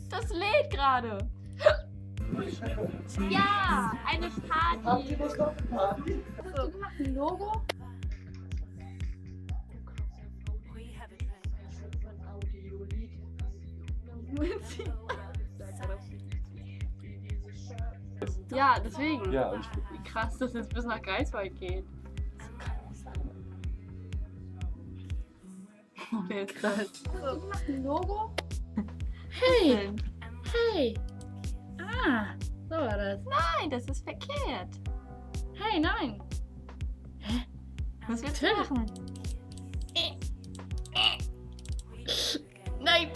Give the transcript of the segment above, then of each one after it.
Das lädt gerade. Ja, eine Party. Was noch eine Party? Was hast du gemacht? Ein Logo? Ja, deswegen. Ja, und Wie krass, dass es bis nach Greifswald geht. Wer ist das? So, gemacht ein Logo? Hey! Hey! Ah, so war das. Nein, das ist verkehrt. Hey, nein! Was willst du machen? Nein!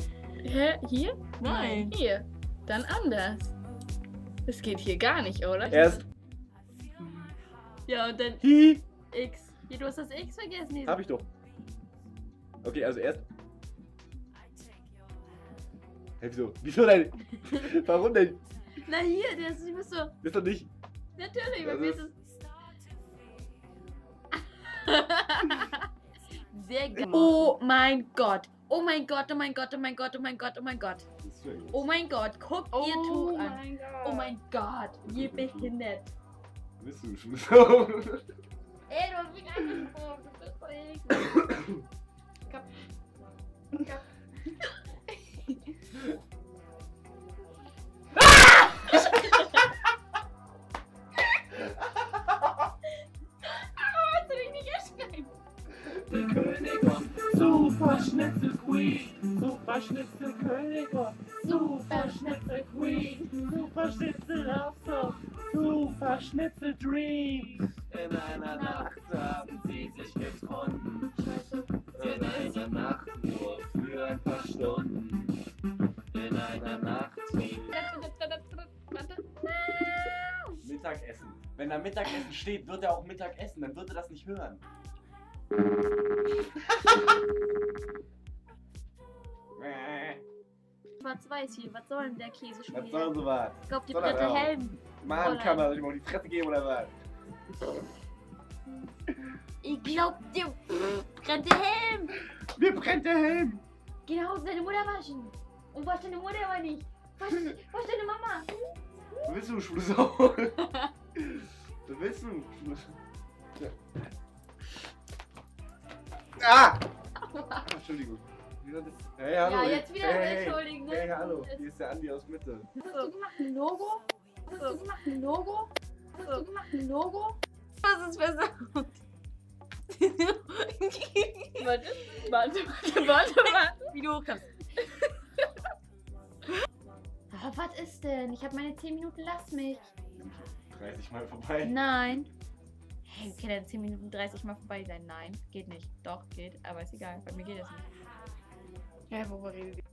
Hä? Hier? Nein. Hier. Dann anders. Das geht hier gar nicht, oder? erst. Ja, und dann Hi. X. Ja, du hast das X vergessen. Hab ich doch. Okay, also erst. Hey, wieso? Wieso denn? Warum denn? Na hier, das bist du. Ist doch nicht. Natürlich, Das bei mir ist- ist es. Sehr geil. Oh mein Gott! Oh mein Gott, oh mein Gott, oh mein Gott, oh mein Gott, oh mein Gott. Das ist ja jetzt. Oh mein Gott, guck ihr Tuch an. Gott. Oh mein Gott, ihr behindert. Bist du schon so? Ey, du hast mich angesprochen. Du bist voll eklig. Kap. Kap. Hast du dich nicht erschreckt? Die Königin, Super Schnitzel Queen, Super Schnitzel Königin, Super Schnitzel Queen, Super Schnitzel Hauptsache, Super Schnitzel Dream. In einer Nacht haben sie sich gefunden, in einer Nacht nur für ein paar Stunden, in einer Nacht. Mittagessen. Wenn da Mittagessen steht, wird er auch Mittagessen. Dann wird er das nicht hören. Schwarz-Weiß hier, was soll denn der Käse schon Was soll so was? Ich glaube, die Soll er Brette auch? Helm. Mann, kann man sich mal auf die Fresse geben oder was? Ich glaub, dir brennt der Helm. Mir brennt der Helm! Geh nach Hause deine Mutter waschen. Und wasch deine Mutter aber nicht. Wasch deine Mama. Was willst du, schwule Sau? Was willst du? schwule Sau? Ja. Ah! Entschuldigung. Hey, hallo. Ja, jetzt wieder entschuldigen, ne? Hey, hallo. Hier ist der Andi aus Mitte. Hast du gemacht ein Logo? Hast du gemacht ein Logo? Hast du gemacht ein Logo? Was ist versaut? Warte. Wie du hochkommst. Oh, was ist denn? Ich habe meine 10 Minuten, lass mich. 30 Mal vorbei. Nein. Hey, okay, dann 10 Minuten 30 Mal vorbei sein. Nein, geht nicht. Doch, geht, aber ist egal. Bei mir geht es nicht. Ja, worüber redet ihr?